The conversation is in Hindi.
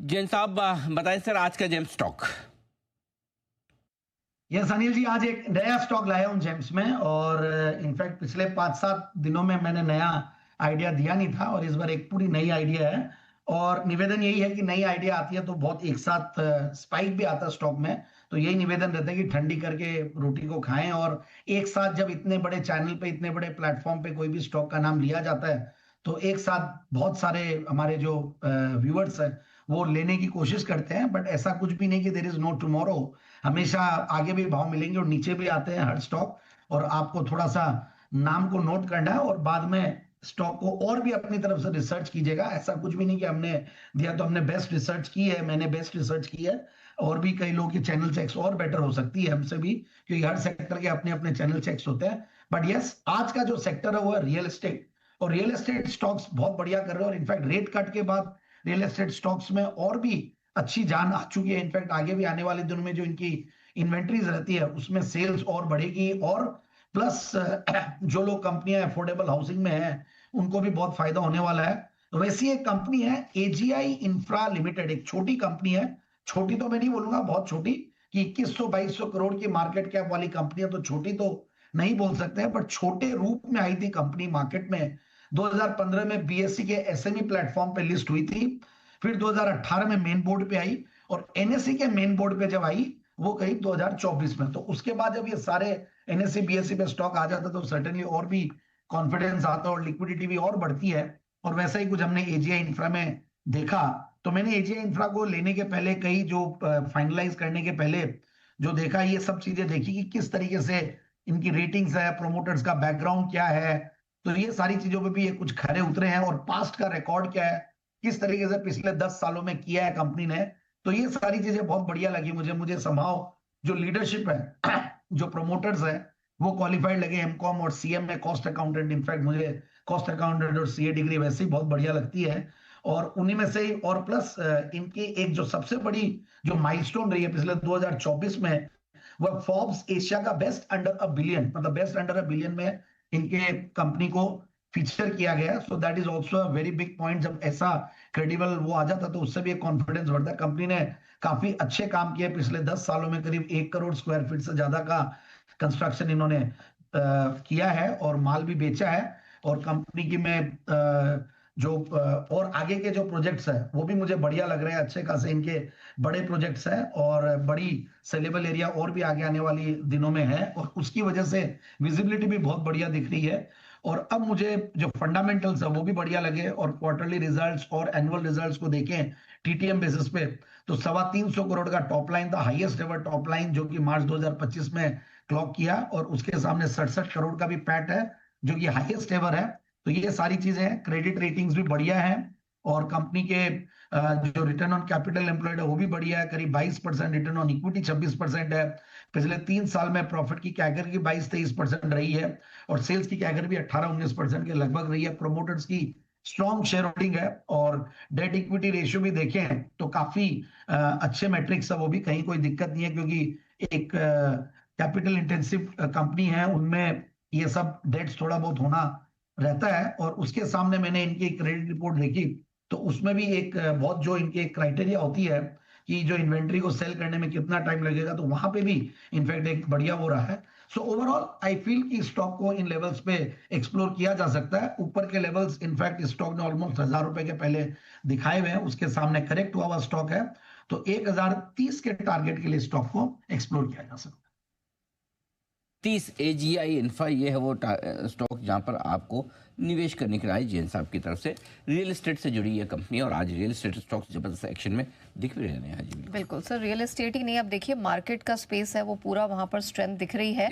जैन साहब बताएं सर आज का GeM stock. Yes Anil ji, आज एक नया स्टॉक लाया हूं जेम्स में। और इनफैक्ट पिछले 5-7 दिनों में मैंने नया आइडिया दिया नहीं था और इस बार एक पूरी नई आइडिया है। और निवेदन यही है कि नई आइडिया आती है तो बहुत एक साथ स्पाइक भी आता है स्टॉक में। तो यही निवेदन रहता है कि ठंडी करके रोटी को खाएं। और एक साथ जब इतने बड़े चैनल पे, इतने बड़े प्लेटफॉर्म पे कोई भी स्टॉक का नाम लिया जाता है तो एक साथ बहुत सारे हमारे जो व्यूअर्स हैं वो लेने की कोशिश करते हैं। बट ऐसा कुछ भी नहीं कि देयर इज नो टुमारो। हमेशा आगे भी भाव मिलेंगे और नीचे भी आते हैं हर स्टॉक। और आपको थोड़ा सा नाम को नोट करना है और बाद में स्टॉक को और भी अपनी तरफ से रिसर्च कीजिएगा। ऐसा कुछ भी नहीं कि हमने दिया तो हमने बेस्ट रिसर्च की है, मैंने बेस्ट रिसर्च की है। और भी कई लोगों की चैनल चेक्स और बेटर हो सकती है हमसे भी, क्योंकि हर सेक्टर के अपने अपने चैनल चेक्स होते हैं। बट यस, आज का जो सेक्टर है वो है रियल एस्टेट। और रियल एस्टेट स्टॉक्स बहुत बढ़िया कर रहे हैं। और इनफैक्ट रेट कट के बाद रियल एस्टेट स्टॉक्स में और भी अच्छी जान आ चुकी है। इनफैक्ट आगे भी आने वाले दिनों में जो इनकी इन्वेंट्रीज रहती है उसमें सेल्स और बढ़ेगी। और प्लस जो लोग कंपनियां अफोर्डेबल हाउसिंग में हैं उनको भी बहुत फायदा होने वाला है। तो वैसी एक कंपनी है एजीआई इंफ्रा लिमिटेड। एक छोटी कंपनी है, छोटी तो मैं नहीं बोलूंगा, बहुत छोटी, कि 2100-2200 करोड़ की मार्केट कैप वाली कंपनी है तो छोटी तो नहीं बोल सकते हैं। बट छोटे रूप में आई थी कंपनी मार्केट में। 2015 में बीएसई के एसएमई प्लेटफॉर्म पे लिस्ट हुई थी। फिर 2018 में मेन बोर्ड पे आई और एनएसई के मेन बोर्ड पे जब आई वो करीब 2024 में। तो उसके बाद जब ये सारे एनएसई बीएसई पे स्टॉक आ जाता तो सर्टेनली और भी कॉन्फिडेंस आता और लिक्विडिटी भी और बढ़ती है। और वैसा ही कुछ हमने एजीआई इंफ्रा में देखा। तो मैंने एजीआई इंफ्रा को लेने के पहले कई जो फाइनलाइज करने के पहले जो देखा, ये सब चीजें देखी कि किस तरीके से इनकी रेटिंग्स है, प्रोमोटर्स का बैकग्राउंड क्या है। तो ये सारी चीजों पे भी ये कुछ खरे उतरे हैं और पास्ट का रिकॉर्ड क्या है, किस तरीके से पिछले 10 सालों में किया है कंपनी ने। तो ये सारी चीजें बहुत बढ़िया लगी मुझे संभाव जो लीडरशिप है जो प्रोमोटर्स है वो क्वालिफाइड लगे, एमकॉम और सीएम में कॉस्ट अकाउंटेंट। इनफैक्ट मुझे कॉस्ट अकाउंटेंट और सीए डिग्री वैसे ही बहुत बढ़िया लगती है। और उन्हीं में से ही और प्लस इनकी एक जो सबसे बड़ी जो माइलस्टोन रही है पिछले 2024 में, वह फोर्ब्स एशिया का बेस्ट अंडर अ बिलियन, मतलब बेस्ट अंडर अ बिलियन में इनके कंपनी को फीचर किया गया। So that is also a very big point. जब ऐसा क्रेडिबल वो आ जाता तो उससे भी एक कॉन्फिडेंस बढ़ता है। कंपनी ने काफी अच्छे काम किए पिछले 10 सालों में। करीब 1 करोड़ स्क्वायर फीट से ज्यादा का कंस्ट्रक्शन इन्होंने किया है और माल भी बेचा है। और कंपनी की में जो और आगे के जो प्रोजेक्ट्स है वो भी मुझे बढ़िया लग रहे हैं। अच्छे खासे इनके बड़े प्रोजेक्ट्स हैं और बड़ी सेलेबल एरिया और भी आगे आने वाली दिनों में है और उसकी वजह से विजिबिलिटी भी बहुत बढ़िया दिख रही है। और अब मुझे जो फंडामेंटल्स है वो भी बढ़िया लगे और क्वार्टरली रिजल्ट्स और एनुअल रिजल्ट्स को देखें टीटीएम बेसिस पे तो 325 करोड़ का टॉप लाइन था, हाईएस्ट एवर टॉप लाइन जो कि मार्च 2025 में क्लॉक किया। और उसके सामने 67 करोड़ का भी पैट है जो कि हाईएस्ट एवर है। तो ये सारी चीजें हैं। क्रेडिट रेटिंग्स भी बढ़िया है और कंपनी के जो रिटर्न ऑन कैपिटल एम्प्लॉयड है वो भी बढ़िया है, करीब 22%। रिटर्न ऑन इक्विटी 26% है। पिछले 3 साल में प्रॉफिट की कैगर की 22-23% रही है और सेल्स की कैगर भी 18-19% के लगभग रही है। प्रोमोटर्स की स्ट्रॉन्ग शेयर होल्डिंग है और डेट इक्विटी रेशियो भी देखें तो काफी अच्छे मैट्रिक्स है, वो भी कहीं कोई दिक्कत नहीं है। क्योंकि एक कैपिटल इंटेंसिव कंपनी है उनमें ये सब डेट्स थोड़ा बहुत होना रहता है। और उसके सामने मैंने इनकी क्रेडिट रिपोर्ट देखी तो उसमें भी एक बहुत जो इनकी क्राइटेरिया होती है कि जो इन्वेंट्री को सेल करने में कितना टाइम लगेगा, तो वहां पे भी इनफैक्ट एक बढ़िया हो रहा है। सो ओवरऑल आई फील कि स्टॉक को इन लेवल्स पे एक्सप्लोर किया जा सकता है। ऊपर के लेवल्स इनफैक्ट स्टॉक ने ऑलमोस्ट 1000 रुपए के पहले दिखाए हुए हैं, उसके सामने करेक्ट हुआ हुआ स्टॉक है। तो 1030 के टारगेट के लिए स्टॉक को एक्सप्लोर किया जा सकता है। 30 एजीआई इन्फ्रा ये है वो स्टॉक जहां पर आपको निवेश करने के लिए जैन साहब की तरफ से रियल एस्टेट से जुड़ी है कंपनी और आज रियल एस्टेट स्टॉक्स जबरदस्त एक्शन में दिख भी रहे हैं। बिल्कुल सर, रियल एस्टेट ही नहीं, अब देखिए मार्केट का स्पेस है वो पूरा, वहां पर स्ट्रेंथ दिख रही है।